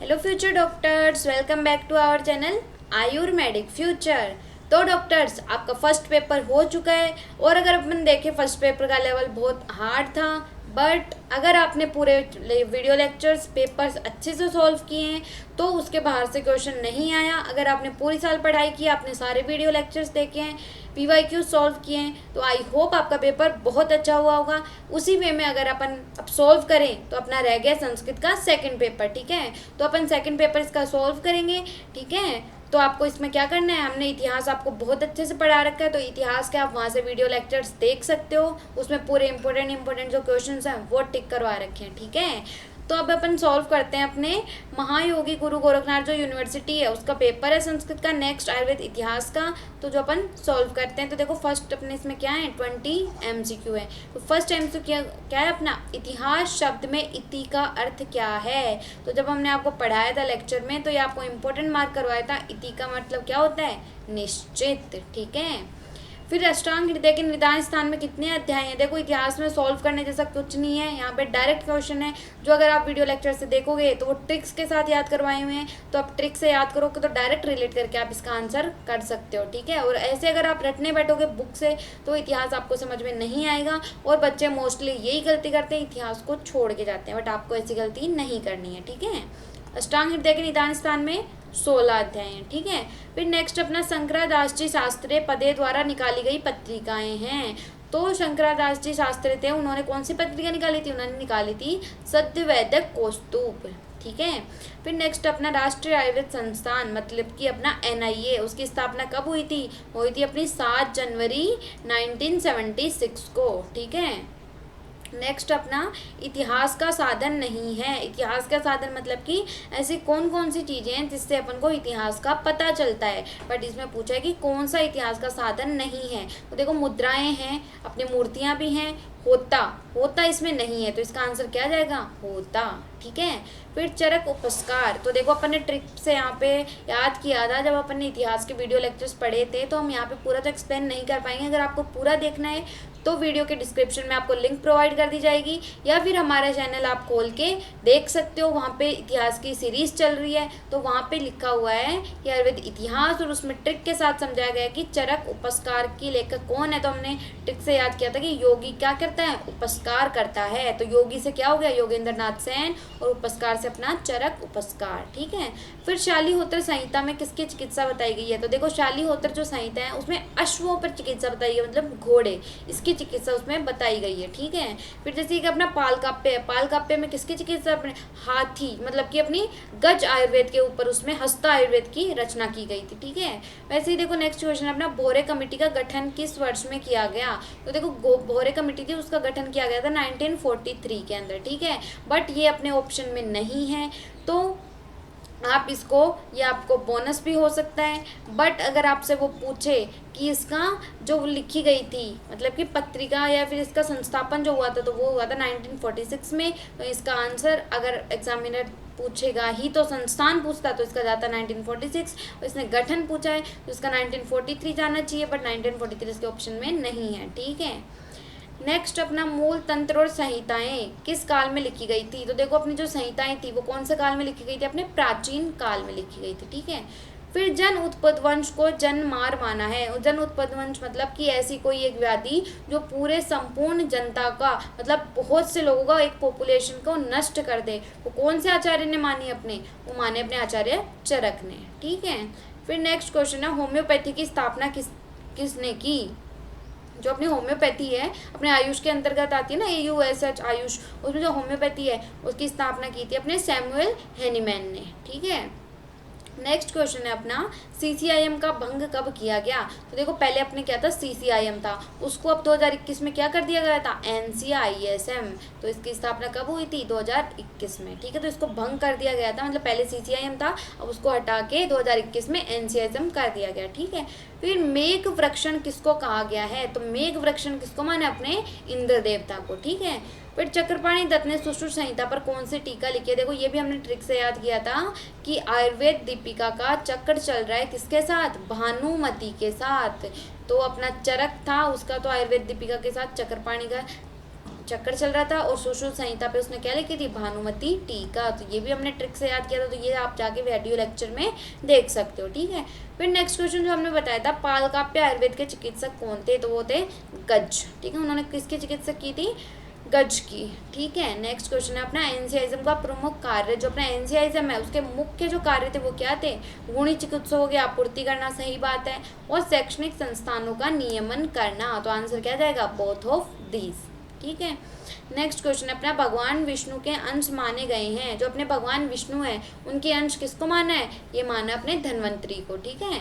Hello future doctors, welcome back to our channel Ayurvedic future. तो doctors, आपका first paper हो चुका है और अगर अपन देखें फर्स्ट पेपर का लेवल बहुत हार्ड था, बट अगर आपने पूरे वीडियो लेक्चर्स पेपर्स अच्छे से सॉल्व किए हैं तो उसके बाहर से क्वेश्चन नहीं आया। अगर आपने पूरी साल पढ़ाई की, आपने सारे वीडियो लेक्चर्स देखे हैं, PYQ सॉल्व किए हैं, तो आई होप आपका पेपर बहुत अच्छा हुआ होगा। उसी वे में अगर अपन अब सॉल्व करें तो अपना रह गया संस्कृत का सेकंड पेपर, ठीक है। तो अपन सेकंड पेपर इसका सॉल्व करेंगे, ठीक है। तो आपको इसमें क्या करना है, हमने इतिहास आपको बहुत अच्छे से पढ़ा रखा है, तो इतिहास के आप वहाँ से वीडियो लेक्चर्स देख सकते हो। उसमें पूरे इंपॉर्टेंट जो क्वेश्चंस हैं वो टिक करवा रखे हैं, ठीक है। तो अब अपन सॉल्व करते हैं अपने महायोगी गुरु गोरखनाथ जो यूनिवर्सिटी है उसका पेपर है संस्कृत का, नेक्स्ट आयुर्वेद इतिहास का। तो जो अपन सॉल्व करते हैं, तो देखो फर्स्ट अपने इसमें क्या है, 20 MCQ है। तो फर्स्ट MCQ क्या है अपना, इतिहास शब्द में इति का अर्थ क्या है। तो जब हमने आपको पढ़ाया था लेक्चर में, तो ये आपको इंपॉर्टेंट मार्क करवाया था, इति का मतलब क्या होता है, निश्चित, ठीक है। फिर अष्टांग हृदय के निदान स्थान में कितने अध्याय हैं। देखो इतिहास में सॉल्व करने जैसा कुछ नहीं है, यहाँ पे डायरेक्ट क्वेश्चन है जो अगर आप वीडियो लेक्चर से देखोगे तो वो ट्रिक्स के साथ याद करवाए हुए हैं। तो आप ट्रिक से याद करोगे तो डायरेक्ट रिलेट करके आप इसका आंसर कर सकते हो, ठीक है। और ऐसे अगर आप रटने बैठोगे बुक से तो इतिहास आपको समझ में नहीं आएगा, और बच्चे मोस्टली यही गलती करते हैं, इतिहास को छोड़ के जाते हैं, बट आपको ऐसी गलती नहीं करनी है, ठीक है। अष्टांग हृदय के निदान स्थान में 16 अध्याय हैं, ठीक है। फिर नेक्स्ट अपना शंकरादास जी शास्त्रीय पदे द्वारा निकाली गई पत्रिकाएं हैं। तो शंकरादास जी शास्त्री थे, उन्होंने कौन सी पत्रिका निकाली थी, उन्होंने निकाली थी सत्यवैदिक कौस्तुभ, ठीक है। फिर नेक्स्ट अपना राष्ट्रीय आयुर्वेद संस्थान मतलब कि अपना NIA, उसकी स्थापना कब हुई थी, हुई थी अपनी 7 जनवरी 1976 को, ठीक है। नेक्स्ट अपना इतिहास का साधन नहीं है। इतिहास का साधन मतलब कि ऐसी कौन कौन सी चीज़ें हैं जिससे अपन को इतिहास का पता चलता है, बट इसमें पूछा है कि कौन सा इतिहास का साधन नहीं है। तो देखो मुद्राएं हैं, अपनी मूर्तियां भी हैं, होता इसमें नहीं है, तो इसका आंसर क्या जाएगा, होता, ठीक है। फिर चरक उपस्कार, तो देखो अपन ने ट्रिक से यहाँ पे याद किया था, जब अपन ने इतिहास के वीडियो लेक्चर्स पढ़े थे, तो हम यहाँ पे पूरा तो एक्सप्लेन नहीं कर पाएंगे। अगर आपको पूरा देखना है तो वीडियो के डिस्क्रिप्शन में आपको लिंक प्रोवाइड कर दी जाएगी, या फिर हमारा चैनल आप खोल के देख सकते हो, वहाँ पे इतिहास की सीरीज चल रही है, तो वहाँ पे लिखा हुआ है कि आयुर्वेद इतिहास, और उसमें ट्रिक के साथ समझाया गया कि चरक उपस्कार की लेखक कौन है। तो हमने ट्रिक से याद किया था कि योगी क्या करता है, उपस्कार करता है। तो योगी से क्या हो गया, योगेंद्र नाथ सेन, और उपस्कार से अपना चरक उपस्कार, ठीक है। फिर शालीहोत्र संहिता में किसकी चिकित्सा बताई गई है। तो देखो शालीहोत्र जो संहिता है उसमें अश्वों पर चिकित्सा बताई गई, मतलब घोड़े, इसकी चिकित्सा उसमें बताई गई है, ठीक है। फिर जैसे कि अपना पालकाप्य है, पालकाप्य में किसकी चिकित्सा, अपने हाथी मतलब कि अपनी गज आयुर्वेद के ऊपर उसमें हस्ता आयुर्वेद की रचना की गई थी, ठीक है। वैसे ही देखो नेक्स्ट क्वेश्चन अपना भोरे कमेटी का गठन किस वर्ष में किया गया। तो देखो भोरे कमेटी थी, उसका गठन किया गया था 1943 के अंदर, ठीक है। बट ये अपने ऑप्शन में नहीं है, तो आप इसको, ये आपको बोनस भी हो सकता है। बट अगर आपसे वो पूछे कि इसका जो लिखी गई थी मतलब कि पत्रिका या फिर इसका संस्थापन जो हुआ था, तो वो हुआ था 1946 में। तो इसका आंसर अगर एग्जामिनर पूछेगा ही तो संस्थान पूछता तो इसका जाता 1946, और इसने गठन पूछा है तो इसका 1943 जाना चाहिए, बट 1943 इसके ऑप्शन में नहीं है, ठीक है। नेक्स्ट अपना मूल तंत्र और संहिताएं किस काल में लिखी गई थी। तो देखो अपनी जो संहिताएं थी वो कौन से काल में लिखी गई थी, अपने प्राचीन काल में लिखी गई थी, ठीक है। फिर जन उत्पद वंश को जन मार माना है। जन उत्पद वंश मतलब कि ऐसी कोई एक व्याधि जो पूरे संपूर्ण जनता का मतलब बहुत से लोगों का एक पॉपुलेशन को नष्ट कर दे, वो कौन से आचार्य ने मानी, अपने वो माने अपने आचार्य चरक ने, ठीक है। फिर नेक्स्ट क्वेश्चन है होम्योपैथी की स्थापना किसने की। जो अपनी होम्योपैथी है अपने आयुष के अंतर्गत आती है ना, AUSH आयुष, उसमें जो होम्योपैथी है उसकी स्थापना की थी अपने सैमुअल हैनीमैन ने, ठीक है। नेक्स्ट क्वेश्चन है अपना CCIM का भंग कब किया गया। तो देखो पहले अपने क्या था, CCIM था, उसको अब 2021 में क्या कर दिया गया था, NCISM। तो इसकी स्थापना कब हुई थी, 2021 में, ठीक है। तो इसको भंग कर दिया गया था, मतलब पहले CCIM था, अब उसको हटा के 2021 में NCISM कर दिया गया, ठीक है। फिर मेघ वृक्षण किसको कहा गया है। तो मेघ वृक्षण किसको माना, अपने इंद्र देवता को, ठीक है। फिर चक्रपाणि दत्त ने सुश्रुत संहिता पर कौन सी टीका लिखी है। देखो ये भी हमने ट्रिक से याद किया था कि आयुर्वेद दीपिका का चक्र चल रहा है किसके साथ, भानुमति के साथ। तो अपना चरक था उसका तो आयुर्वेद दीपिका के साथ चक्रपाणि का चक्कर चल रहा था और सुश्रुत संहिता पे उसने क्या लिखी थी, भानुमति टीका। तो ये भी हमने ट्रिक से याद किया था, तो ये आप जाके वीडियो लेक्चर में देख सकते हो, ठीक है। फिर नेक्स्ट क्वेश्चन जो हमने बताया था, पालकाप्य आयुर्वेद के चिकित्सक कौन थे, तो वो थे गज, ठीक है। उन्होंने किसकी चिकित्सक की थी, गज की, ठीक है। नेक्स्ट क्वेश्चन है अपना एनसीआईज्म का प्रमुख कार्य। जो अपना एनसीआईज्म है उसके मुख्य जो कार्य थे वो क्या थे, गुणी चिकित्सकों की आपूर्ति करना, सही बात है, और शैक्षणिक संस्थानों का नियमन करना। तो आंसर क्या जाएगा, बोथ ऑफ दीज, ठीक है। नेक्स्ट क्वेश्चन है अपना भगवान विष्णु के अंश माने गए हैं। जो अपने भगवान विष्णु है उनके अंश किसको माना है, ये माना अपने धन्वंतरी को, ठीक है।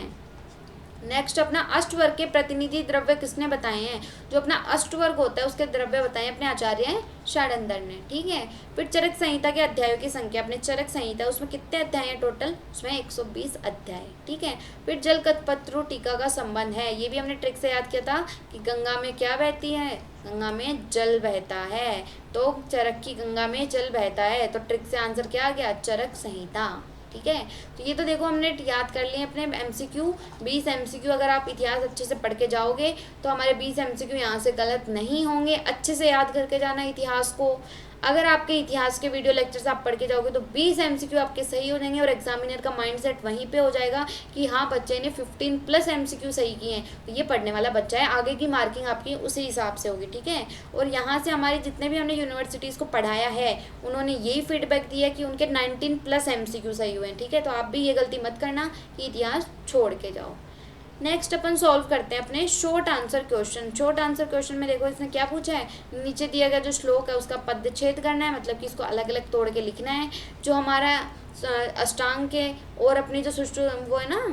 नेक्स्ट अपना अष्टवर्ग के प्रतिनिधि द्रव्य किसने बताए हैं। जो अपना अष्टवर्ग होता है उसके द्रव्य बताए अपने आचार्य षडंदर ने, ठीक है। फिर चरक संहिता के अध्यायों की संख्या, अपने चरक संहिता उसमें कितने अध्याय हैं टोटल, उसमें 120 अध्याय, ठीक है। फिर जल कल्पत्रु टीका का संबंध है, ये भी हमने ट्रिक से याद किया था कि गंगा में क्या बहती है, गंगा में जल बहता है, तो चरक की गंगा में जल बहता है, तो ट्रिक से आंसर क्या आ गया, चरक संहिता, ठीक है। तो ये तो देखो हमने याद कर लिए अपने एमसीक्यू, 20 एमसीक्यू। अगर आप इतिहास अच्छे से पढ़ के जाओगे तो हमारे 20 एमसीक्यू यहाँ से गलत नहीं होंगे। अच्छे से याद करके जाना इतिहास को। अगर आपके इतिहास के वीडियो लेक्चर्स आप पढ़ के जाओगे तो 20 एमसीक्यू आपके सही हो जाएंगे और एग्जामिनर का माइंडसेट वहीं पे हो जाएगा कि हाँ बच्चे ने 15+ एमसीक्यू सही किए हैं, तो ये पढ़ने वाला बच्चा है, आगे की मार्किंग आपकी उसी हिसाब से होगी, ठीक है। और यहाँ से हमारे जितने भी हमने यूनिवर्सिटीज़ को पढ़ाया है उन्होंने यही फीडबैक दिया कि उनके 19+ एमसीक्यू सही हुए हैं, ठीक है। तो आप भी ये गलती मत करना कि इतिहास छोड़ के जाओ। नेक्स्ट अपन सॉल्व करते हैं अपने short answer question. Short answer question में देखो इसने क्या पूछा है, नीचे दिया गया जो श्लोक है उसका पदच्छेद करना है, मतलब कि इसको अलग अलग तोड़ के लिखना है। जो हमारा अष्टांग के और अपनी जो सुष्टु वो है ना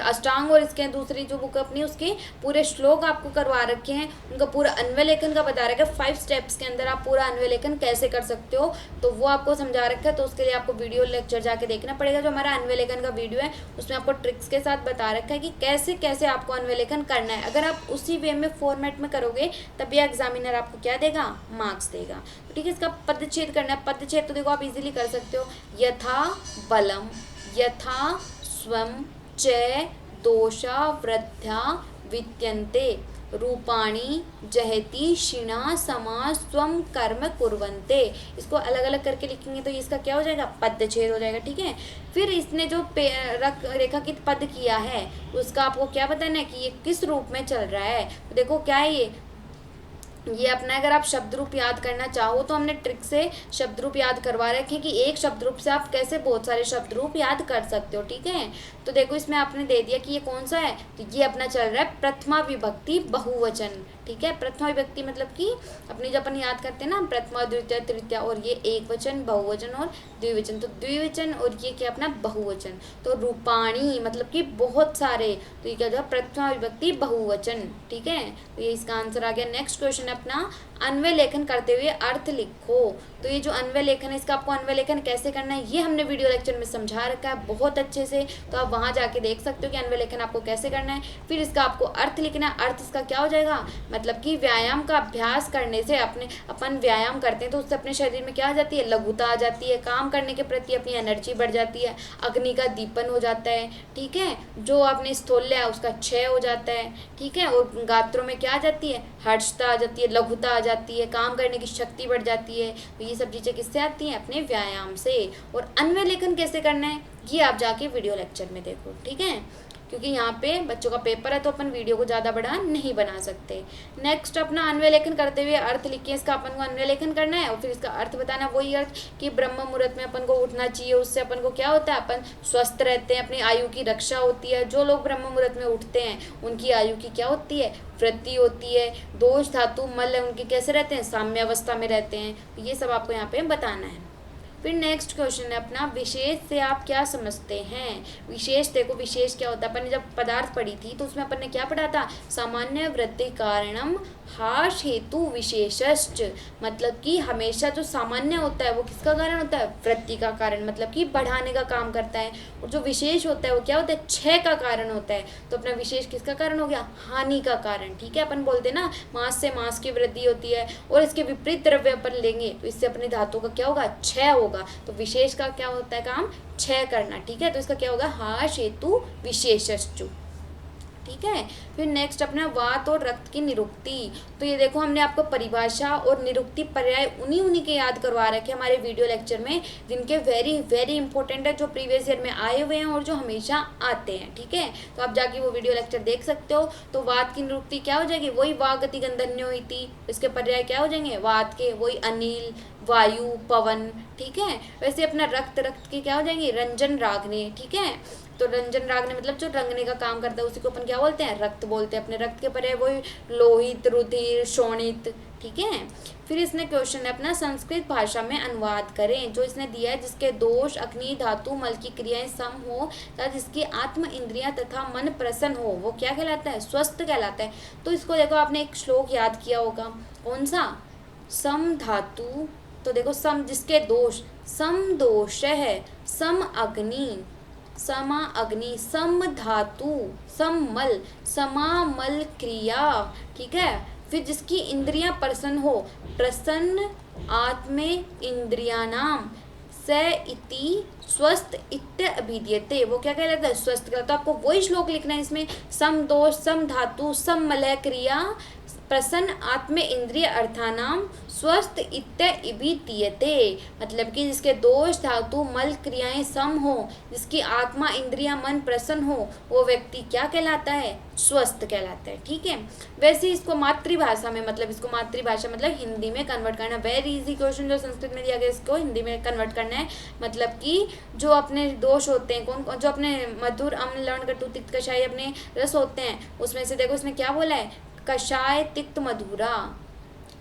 अष्टांग और इसके दूसरी जो बुक अपनी उसके पूरे श्लोक आपको करवा रखे हैं, उनका पूरा अन्वय लेखन का बता रखा है। 5 स्टेप्स के अंदर आप पूरा अन्वय लेखन कैसे कर सकते हो तो वो आपको समझा रखा है। तो उसके लिए आपको वीडियो लेक्चर जाके देखना पड़ेगा। जो हमारा अन्वय लेखन का वीडियो है उसमें आपको ट्रिक्स के साथ बता रखा है कि कैसे कैसे आपको अन्वय लेखन करना है। अगर आप उसी वे में फॉर्मेट में करोगे तभी एग्जामिनर आपको क्या देगा, मार्क्स देगा। तो ठीक है, इसका पदच्छेद करना है। पदच्छेद तो देखो आप इजीली कर सकते हो, यथा बलम, यथा स्वम च दोषा वृद्ध्या विद्यन्ते रूपाणी जहति शिणा समा स्वम कर्म कुर्वन्ते। इसको अलग अलग करके लिखेंगे तो इसका क्या हो जाएगा, पदच्छेद हो जाएगा, ठीक है। फिर इसने जो रेखांकित पद किया है उसका आपको क्या बताना है कि ये किस रूप में चल रहा है। तो देखो क्या है ये अपना अगर आप शब्द रूप याद करना चाहो तो हमने ट्रिक से शब्द रूप याद करवा रखे कि एक शब्द रूप से आप कैसे बहुत सारे शब्द रूप याद कर सकते हो, ठीक है। तो देखो इसमें आपने दे दिया कि ये कौन सा है, तो ये अपना चल रहा है प्रथमा विभक्ति बहुवचन, ठीक है। प्रथमा विभक्ति मतलब कि अपनी जब अपन याद करते हैं ना प्रथमा द्वितीय तृतीय, और ये एक वचन बहुवचन और द्विवचन, तो द्विवचन और ये क्या अपना बहुवचन। तो रूपाणी मतलब कि बहुत सारे, तो ये क्या होगा प्रथमा विभक्ति बहुवचन, ठीक है। तो ये इसका आंसर आ गया। नेक्स्ट क्वेश्चन अपना अन्वय लेखन करते हुए अर्थ लिखो। तो ये जो अन्वय लेखन है इसका आपको अन्वय लेखन कैसे करना है ये हमने वीडियो लेक्चर में समझा रखा है बहुत अच्छे से, तो आप वहाँ जाके देख सकते हो कि अन्वय लेखन आपको कैसे करना है। फिर इसका आपको अर्थ लिखना है। अर्थ इसका क्या हो जाएगा, मतलब कि व्यायाम का अभ्यास करने से अपन व्यायाम करते हैं तो उससे अपने शरीर में क्या आ जाती है, लघुता आ जाती है, काम करने के प्रति अपनी एनर्जी बढ़ जाती है, अग्नि का दीपन हो जाता है, ठीक है। जो आपने स्थूल्य है उसका क्षय हो जाता है, ठीक है। और गात्रों में क्या आ जाती है, हर्षता आ जाती है, लघुता आ जाती है, काम करने की शक्ति बढ़ जाती है। तो ये सब चीज़ें किससे आती हैं, अपने व्यायाम से। और अन्वय लेखन कैसे करना है ये आप जाके वीडियो लेक्चर में देखो, ठीक है, क्योंकि यहाँ पे बच्चों का पेपर है तो अपन वीडियो को ज़्यादा बड़ा नहीं बना सकते। नेक्स्ट अपना अन्वय लेखन करते हुए अर्थ लिखिए। इसका अपन को अन्वय लेखन करना है और फिर इसका अर्थ बताना। वही अर्थ कि ब्रह्म मुहूर्त में अपन को उठना चाहिए, उससे अपन को क्या होता है, अपन स्वस्थ रहते हैं, अपनी आयु की रक्षा होती है। जो लोग ब्रह्म मुहूर्त में उठते हैं उनकी आयु की क्या होती है, वृद्धि होती है। दोष धातु मल उनके कैसे रहते हैं, साम्य अवस्था में रहते हैं। तो ये सब आपको यहाँ पे बताना है। फिर नेक्स्ट क्वेश्चन है अपना विशेष से आप क्या समझते हैं। विशेष देखो विशेष क्या होता है, अपन ने जब पदार्थ पढ़ी थी तो उसमें अपन ने क्या पढ़ा था, सामान्य वृद्धि कारणम हाश हेतु विशेषश्च, मतलब कि हमेशा जो सामान्य होता है वो किसका कारण होता है, वृद्धि का कारण, मतलब कि बढ़ाने का काम करता है। और जो विशेष होता है वो क्या होता है, क्षय का कारण होता है। तो अपना विशेष किसका कारण हो गया, हानि का कारण, ठीक है। अपन बोलते हैं ना मास से मास की वृद्धि होती है और इसके विपरीत द्रव्य अपन लेंगे तो इससे अपने धातु का क्या होगा, क्षय होगा। तो विशेष का क्या होता है काम, क्षय करना, ठीक है। तो इसका क्या होगा, हाश हेतु विशेषश्चु। ठीक है। फिर नेक्स्ट अपना वात और रक्त की निरुक्ति। तो ये देखो हमने आपको परिभाषा और निरुक्ति पर्याय उन्हीं के याद करवा रखे हमारे वीडियो लेक्चर में, जिनके वेरी वेरी इंपॉर्टेंट है, जो प्रीवियस ईयर में आए हुए हैं और जो हमेशा आते हैं। ठीक है, तो आप जाके वो वीडियो लेक्चर देख सकते हो। तो वात की निरुक्ति क्या हो जाएगी, वही वा गति गंधन्यो इति। इसके पर्याय क्या हो जाएंगे, वात के वही अनिल, वायु, पवन। ठीक है, वैसे अपना रक्त के क्या हो जाएंगे, रंजन रागने। ठीक है, तो रंजन रागने मतलब जो रंगने का काम करता है उसी को अपन क्या बोलते हैं, रक्त बोलते हैं। अपने रक्त के पर्याय वही लोहित, रुधिर, शोणित। ठीक है, फिर इसने क्वेश्चन है अपना संस्कृत भाषा में अनुवाद करें। जो इसने दिया है, जिसके दोष अग्नि, धातु, मल की क्रियाएं सम हो तथा जिसकी आत्म इंद्रियां तथा मन प्रसन्न हो, वो क्या कहलाता है, स्वस्थ कहलाता है। तो इसको देखो आपने एक श्लोक याद किया होगा, कौन सा, सम धातु। तो देखो सम जिसके दोष, सम दोष है, सम अग्नि, समा अग्नि, सम धातु, सम मल, समामल क्रिया। ठीक है, फिर जिसकी इंद्रियां प्रसन्न हो, प्रसन्न आत्मे इंद्रियानाम स इति स्वस्थ इत्य अभिधीयते, वो क्या कहलाता है, स्वस्थ कहलाता है। तो आपको वही श्लोक लिखना है इसमें, सम दोष, सम धातु, सम मलय क्रिया, प्रसन्न आत्मे इंद्रिय अर्थानाम स्वस्थ इत्य इभिधीयते। मतलब कि जिसके दोष, धातु, मल क्रियाएं सम हो, जिसकी आत्मा, इंद्रिया, मन प्रसन्न हो, वो व्यक्ति क्या कहलाता है, स्वस्थ कहलाता है। ठीक है, वैसे इसको मातृभाषा में, मतलब इसको मातृभाषा मतलब हिंदी में कन्वर्ट करना। वेरी इजी क्वेश्चन जो संस्कृत में दिया गया, इसको हिंदी में कन्वर्ट करना है। मतलब कि जो अपने दोष होते हैं, कौन कौन, जो अपने मधुर, अम्ल, लवण, कटु, तिक्त, कषाय अपने रस होते हैं, उसमें से देखो इसने क्या बोला है, कषाय, तिक्त, मधुरा।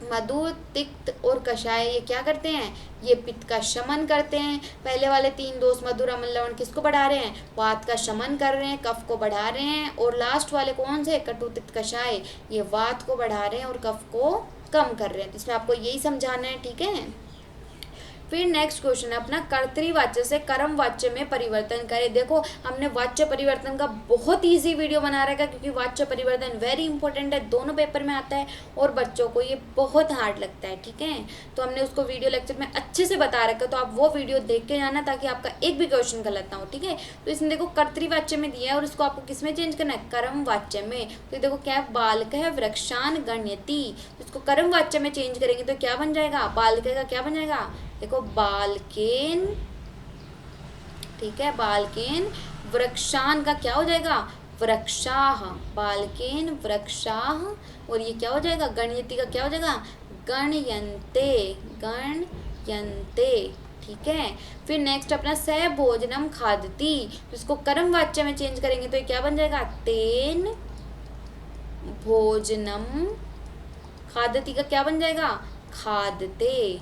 मधुर, तिक्त और कषाय ये क्या करते हैं, ये पित्त का शमन करते हैं। पहले वाले 3 दोष मधुर, अम्ल, लवण किसको बढ़ा रहे हैं, वात का शमन कर रहे हैं, कफ को बढ़ा रहे हैं। और लास्ट वाले कौन से, कटु, तिक्त, कषाय, ये वात को बढ़ा रहे हैं और कफ को कम कर रहे हैं। तो इसमें आपको यही समझाना है। ठीक है, फिर नेक्स्ट क्वेश्चन है अपना कर्तृवाच्य से कर्म वाच्य में परिवर्तन करें। देखो हमने वाच्य परिवर्तन का बहुत इजी वीडियो बना रखा है, क्योंकि वाच्य परिवर्तन वेरी इंपॉर्टेंट है, दोनों पेपर में आता है और बच्चों को ये बहुत हार्ड लगता है। ठीक है, तो हमने उसको वीडियो लेक्चर में अच्छे से बता रखा है, तो आप वो वीडियो देख के जाना ताकि आपका एक भी क्वेश्चन गलत ना हो। ठीक है, तो इसमें देखो कर्तृवाच्य में दिया है और इसको आपको किस में चेंज करना है, कर्म वाच्य में। तो देखो क्या है, बालक है वृक्षान गण्यति, इसको कर्म वाच्य में चेंज करेंगे तो क्या बन जाएगा, बालक का क्या बन जाएगा, देखो बालकेन। ठीक है, बालकेन वृक्षान का क्या हो जाएगा, वृक्षाह, बालकेन वृक्षाह। और ये क्या हो जाएगा, गणयति का क्या हो जाएगा, गणयन्ते, गणयन्ते। ठीक है, फिर नेक्स्ट अपना स भोजनम खादती, इसको कर्म वाच्य में चेंज करेंगे तो ये क्या बन जाएगा, तेन भोजनम खादती का क्या बन जाएगा, खादते।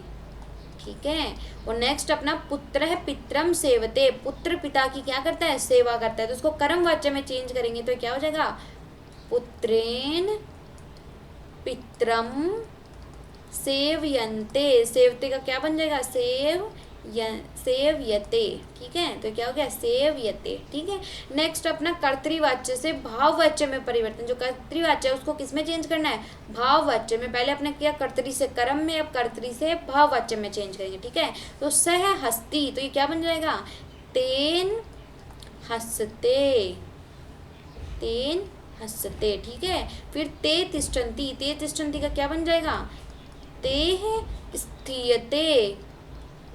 ठीक है, और नेक्स्ट अपना पुत्र है पित्रम सेवते, पुत्र पिता की क्या करता है, सेवा करता है। तो उसको कर्म वाच्य में चेंज करेंगे तो क्या हो जाएगा, पुत्रेन पित्रम सेवयन्ते, सेवते का क्या बन जाएगा, सेवयते। ठीक है, तो क्या हो गया, सेवयते। ठीक है, नेक्स्ट अपना कर्तृवाच्य से भाववाच्य में परिवर्तन। जो कर्तृवाच्य है उसको किस में चेंज करना है, भाववाच्य में। पहले अपने किया कर्तरी से कर्म में, अब कर्तरी से भाववाच्य में चेंज करेंगे। ठीक है, तो सह हस्ती, तो ये क्या बन जाएगा, तेन हसते, तेन हसते। ठीक है, फिर ते तिष्ठन्ति, ते तिष्ठन्ति का क्या बन जाएगा, तेह स्थीयते।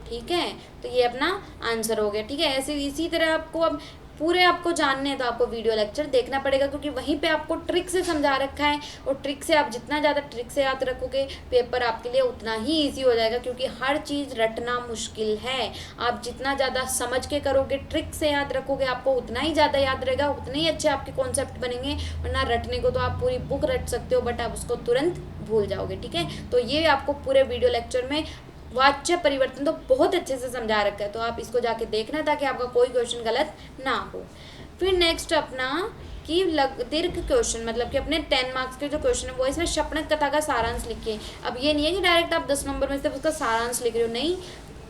ठीक है, तो ये अपना आंसर हो गया। ठीक है, ऐसे इसी तरह आपको अब पूरे आपको जानने हैं तो आपको वीडियो लेक्चर देखना पड़ेगा, क्योंकि वहीं पे आपको ट्रिक से समझा रखा है। और ट्रिक से आप जितना ज़्यादा ट्रिक से याद रखोगे, पेपर आपके लिए उतना ही इजी हो जाएगा, क्योंकि हर चीज़ रटना मुश्किल है। आप जितना ज़्यादा समझ के करोगे, ट्रिक से याद रखोगे, आपको उतना ही ज़्यादा याद रहेगा, उतने ही अच्छे आपके कॉन्सेप्ट बनेंगे। वरना रटने को तो आप पूरी बुक रट सकते हो, बट आप उसको तुरंत भूल जाओगे। ठीक है, तो ये आपको पूरे वीडियो लेक्चर में वाच्य परिवर्तन तो बहुत अच्छे से समझा रखा है, तो आप इसको जाके देखना ताकि आपका कोई क्वेश्चन गलत ना हो। फिर नेक्स्ट अपना कि दीर्घ क्वेश्चन, मतलब कि अपने 10 मार्क्स के जो क्वेश्चन है वो इसमें शपनक कथा का सारांश लिखिए। अब ये नहीं है कि डायरेक्ट आप 10 नंबर में से उसका सारांश लिख रहे हो, नहीं,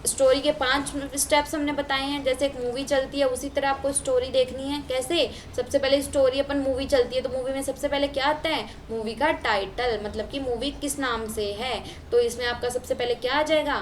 स्टोरी के 5 स्टेप्स हमने बताए हैं। जैसे एक मूवी चलती है उसी तरह आपको स्टोरी देखनी है। कैसे, सबसे पहले स्टोरी अपन मूवी चलती है तो मूवी में सबसे पहले क्या आता है, मूवी का टाइटल, मतलब कि मूवी किस नाम से है। तो इसमें आपका सबसे पहले क्या आ जाएगा,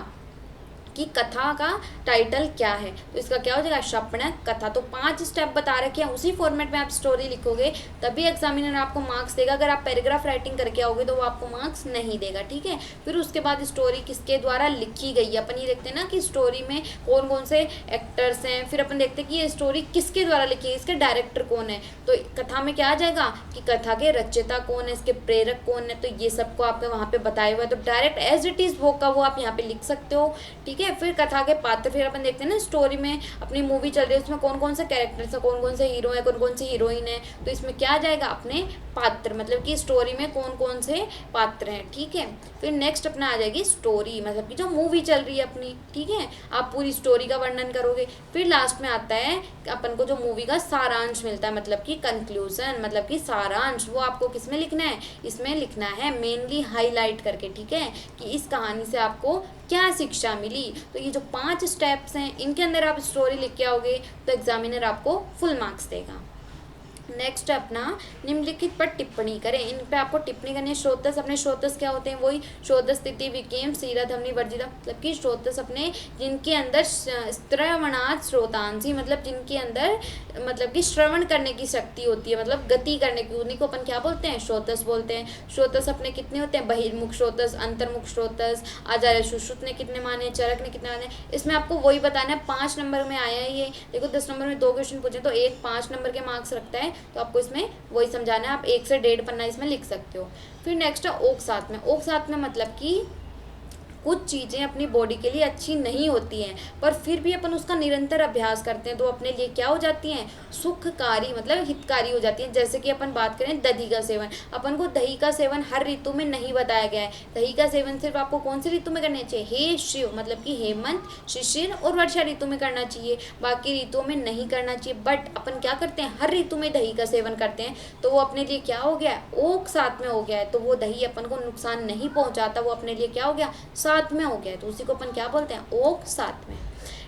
कि कथा का टाइटल क्या है, तो इसका क्या हो जाएगा, शपनक कथा। तो 5 स्टेप बता रखे हैं, उसी फॉर्मेट में आप स्टोरी लिखोगे तभी एग्जामिनर आपको मार्क्स देगा। अगर आप पैराग्राफ राइटिंग करके आओगे तो वो आपको मार्क्स नहीं देगा, ठीक है। फिर उसके बाद स्टोरी किसके द्वारा लिखी गई है, अपन ये देखते हैं ना कि स्टोरी में कौन कौन से एक्टर्स हैं, फिर अपन देखते हैं कि ये स्टोरी किसके द्वारा लिखी है, इसके डायरेक्टर कौन है। तो कथा में क्या आ जाएगा कि कथा के रचयिता कौन है, इसके प्रेरक कौन है, तो ये सबको आपके वहाँ पे बताया हुआ है। तो डायरेक्ट एज इट इज वो का वो आप यहाँ पे लिख सकते हो, ठीक है। फिर कथा के पात्र, फिर अपन देखते हैं ना स्टोरी में अपनी मूवी चल रही है उसमें कौन कौन से कैरेक्टर्स है, कौन कौन से हीरो है, कौन कौन सी हीरोइन है, तो इसमें क्या आ जाएगा अपने पात्र, मतलब कि स्टोरी में कौन कौन से पात्र हैं, ठीक है। फिर नेक्स्ट अपना आ जाएगी स्टोरी, मतलब कि जो मूवी चल रही है अपनी, ठीक है, आप पूरी स्टोरी का वर्णन करोगे। फिर लास्ट में आता है अपन को जो मूवी का सारांश मिलता है, मतलब कि कंक्लूजन, मतलब कि सारांश, वो आपको किस में लिखना है, इसमें लिखना है मेनली हाईलाइट करके, ठीक है, कि इस कहानी से आपको क्या शिक्षा मिली। तो ये जो 5 स्टेप्स हैं इनके अंदर आप स्टोरी लिख के आओगे तो एग्जामिनर आपको फुल मार्क्स देगा। नेक्स्ट अपना निम्नलिखित पर टिप्पणी करें, इन पे आपको टिप्पणी करनी है। श्रोतस, अपने श्रोतस क्या होते हैं, वही श्रोतस स्थिति विकेम सीरा धमनी वर्जिता, मतलब कि श्रोतस अपने जिनके अंदर श्रवणात् श्रोतांसी, मतलब जिनके अंदर मतलब कि श्रवण करने की शक्ति होती है, मतलब गति करने की, उन्हीं को अपन क्या बोलते हैं, श्रोतस बोलते हैं। श्रोतस अपने कितने होते हैं, बहिर्मुख श्रोतस, अंतर्मुख श्रोतस, आचार्य सुश्रुत ने कितने माने, चरक ने कितने माने। इसमें आपको वही बताना है, 5 नंबर में आया है ये, देखो 10 नंबर में 2 क्वेश्चन पूछे तो एक 5 नंबर के मार्क्स रखता है, तो आपको इसमें वही समझाना है। आप 1 से 1.5 पन्ना इसमें लिख सकते हो। फिर नेक्स्ट है ओक साथ में। ओक साथ में मतलब कि कुछ चीज़ें अपनी बॉडी के लिए अच्छी नहीं होती हैं पर फिर भी अपन उसका निरंतर अभ्यास करते हैं तो अपने लिए क्या हो जाती हैं, सुखकारी, मतलब हितकारी हो जाती हैं। जैसे कि अपन बात करें दही का सेवन, अपन को दही का सेवन हर ऋतु में नहीं बताया गया है। दही का सेवन सिर्फ आपको कौन सी ऋतु में करना चाहिए, हे शिव, मतलब कि हेमंत, शिशिर और वर्षा ऋतु में करना चाहिए, बाकी ऋतुओं में नहीं करना चाहिए। बट अपन क्या करते हैं, हर ऋतु में दही का सेवन करते हैं तो वो अपने लिए क्या हो गया, ओक साथ में हो गया है, तो वो दही अपन को नुकसान नहीं पहुंचाता, वो अपने लिए क्या हो गया, साथ में हो गया है, तो उसी को अपन क्या बोलते हैं, ओक साथ में,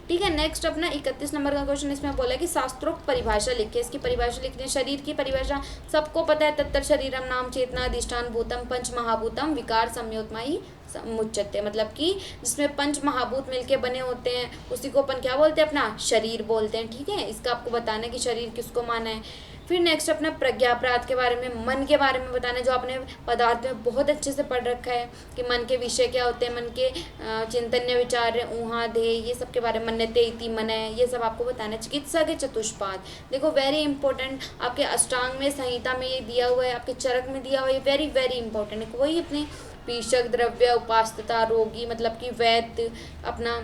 ठीक है। नेक्स्ट अपना 31 नंबर का क्वेश्चन, इसमें बोला कि शास्त्रोक्त परिभाषा लिखिए। इसकी परिभाषा लिखते हैं, शरीर की परिभाषा सबको पता है, तत्तर शरीरम नाम चेतना अधिष्ठान भूतम पंच महाभूतम विकार संयोतमयी मुच्यते, मतलब कि जिसमें पंच महाभूत मिलके बने होते हैं उसी को अपन क्या बोलते हैं, अपना शरीर बोलते हैं, ठीक है। इसका आपको बताना है कि शरीर किसको माना है। फिर नेक्स्ट अपना प्रज्ञापराध के बारे में, मन के बारे में बताना है, जो आपने पदार्थ में बहुत अच्छे से पढ़ रखा है कि मन के विषय क्या होते हैं, मन के चिंतन्य विचार, ऊहा ध्येय, ये सब के बारे में, मन्यते इति मन है, ये सब आपको बताना है। चिकित्सा के चतुष्पाद, देखो वेरी इंपॉर्टेंट, आपके अष्टांग में संहिता में ये दिया हुआ है, आपके चरक में दिया हुआ है, वेरी वेरी इंपॉर्टेंट है। वही अपने पीशक द्रव्य उपास्तता रोगी, मतलब कि वैद्य, अपना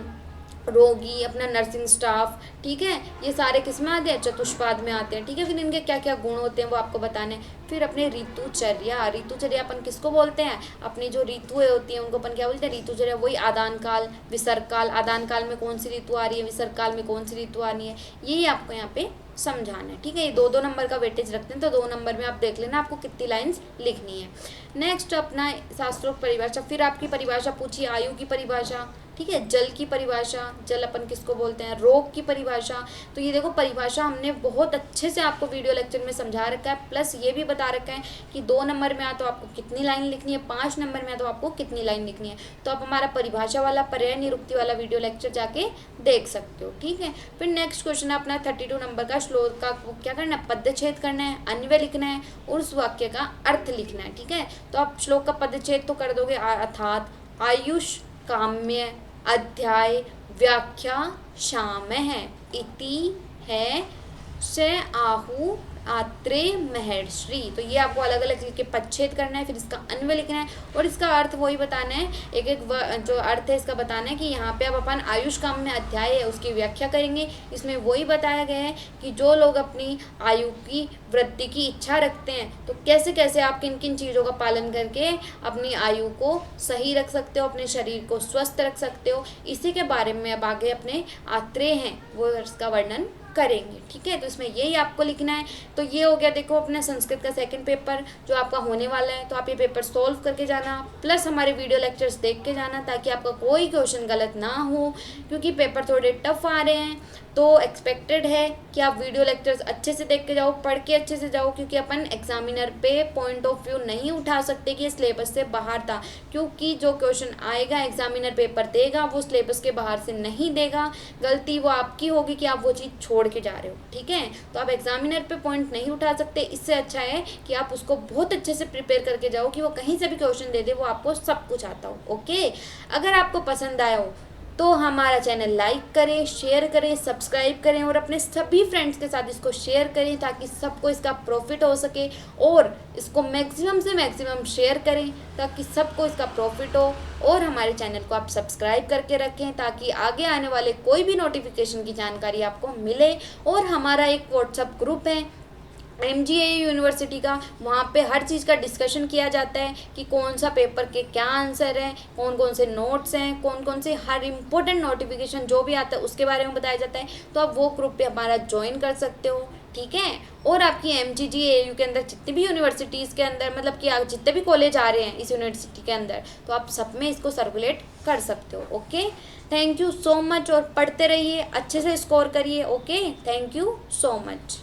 रोगी, अपना नर्सिंग स्टाफ, ठीक है, ये सारे किस में आते हैं, चतुष्पाद में आते हैं, ठीक है। फिर इनके क्या क्या गुण होते हैं वो आपको बताने। फिर अपने ऋतुचर्या, ऋतुचर्या अपन किसको बोलते हैं, अपनी जो ऋतुएं होती हैं उनको अपन क्या बोलते हैं, ऋतुचर्या। वही आदान काल, विसर्ग काल, आदान काल में कौन सी ऋतु आ रही है, विसर्ग काल में कौन सी ऋतु आनी है, यही आपको यहाँ पे समझाना है, ठीक है। ये 2-2 नंबर का वेटेज रखते हैं तो 2 नंबर में आप देख लेना आपको कितनी लाइंस लिखनी है। नेक्स्ट अपना शास्त्रोक्त परिभाषा, फिर आपकी परिभाषा पूछी, आयु की परिभाषा, ठीक है, जल की परिभाषा, जल अपन किसको बोलते हैं, रोग की परिभाषा। तो ये देखो परिभाषा हमने बहुत अच्छे से आपको वीडियो लेक्चर में समझा रखा है, प्लस ये भी बता रखा है कि 2 नंबर में आ तो आपको कितनी लाइन लिखनी है, 5 नंबर में आ तो आपको कितनी लाइन लिखनी है। तो आप हमारा परिभाषा वाला, पर्याय निरुक्ति वाला वीडियो लेक्चर जाके देख सकते हो, ठीक है। फिर नेक्स्ट क्वेश्चन है अपना 32 नंबर का, श्लोक का क्या करना है, पदच्छेद करना है, अन्वय लिखना है और उस वाक्य का अर्थ लिखना है, ठीक है। तो आप श्लोक का पदच्छेद तो कर दोगे, अर्थात आयुष काम्य अध्याय व्याख्या शाम है इति है से आहु आत्रे महर्षि। तो ये आपको अलग अलग लिख के पदच्छेद करना है, फिर इसका अन्वय लिखना है और इसका अर्थ वही बताना है, एक एक जो अर्थ है इसका बताना है कि यहाँ पे अब अपन आयुष काम में अध्याय है उसकी व्याख्या करेंगे। इसमें वही बताया गया है कि जो लोग अपनी आयु की वृद्धि की इच्छा रखते हैं तो कैसे कैसे आप किन किन चीज़ों का पालन करके अपनी आयु को सही रख सकते हो, अपने शरीर को स्वस्थ रख सकते हो, इसी के बारे में अब आगे अपने आत्रेय हैं वो इसका वर्णन करेंगे। ठीक है, तो इसमें यही आपको लिखना है। तो ये हो गया देखो अपना संस्कृत का सेकंड पेपर जो आपका होने वाला है। तो आप ये पेपर सॉल्व करके जाना, प्लस हमारे वीडियो लेक्चर्स देख के जाना, ताकि आपका कोई क्वेश्चन गलत ना हो, क्योंकि पेपर थोड़े टफ आ रहे हैं। तो एक्सपेक्टेड है कि आप वीडियो लेक्चर्स अच्छे से देख के जाओ, पढ़ के अच्छे से जाओ, क्योंकि अपन एग्जामिनर पे पॉइंट ऑफ व्यू नहीं उठा सकते कि ये सिलेबस से बाहर था, क्योंकि जो क्वेश्चन आएगा एग्जामिनर पेपर देगा वो सिलेबस के बाहर से नहीं देगा। गलती वो आपकी होगी कि आप वो चीज़ छोड़ के जा रहे हो। ठीक है, तो आप एग्जामिनर पे पॉइंट नहीं उठा सकते। इससे अच्छा है कि आप उसको बहुत अच्छे से प्रिपेयर करके जाओ कि वो कहीं से भी क्वेश्चन दे दे, वो आपको सब कुछ आता हो। ओके, अगर आपको पसंद आया हो तो हमारा चैनल लाइक करें, शेयर करें, सब्सक्राइब करें और अपने सभी फ्रेंड्स के साथ इसको शेयर करें, ताकि सबको इसका प्रॉफिट हो सके। और इसको मैक्सिमम से मैक्सिमम शेयर करें ताकि सबको इसका प्रॉफिट हो। और हमारे चैनल को आप सब्सक्राइब करके रखें, ताकि आगे आने वाले कोई भी नोटिफिकेशन की जानकारी आपको मिले। और हमारा एक व्हाट्सएप ग्रुप है MGAU यूनिवर्सिटी का, वहाँ पे हर चीज़ का डिस्कशन किया जाता है कि कौन सा पेपर के क्या आंसर हैं, कौन कौन से नोट्स हैं, कौन कौन से हर इम्पोर्टेंट नोटिफिकेशन जो भी आता है उसके बारे में बताया जाता है। तो आप वो ग्रुप पे हमारा ज्वाइन कर सकते हो। ठीक है, और आपकी MGAU के अंदर जितनी भी यूनिवर्सिटीज़ के अंदर, मतलब कि आप जितने भी कॉलेज आ रहे हैं इस यूनिवर्सिटी के अंदर, तो आप सब में इसको सर्कुलेट कर सकते हो। Okay, thank you so much, और पढ़ते रहिए, अच्छे से स्कोर करिए। Okay, thank you so much.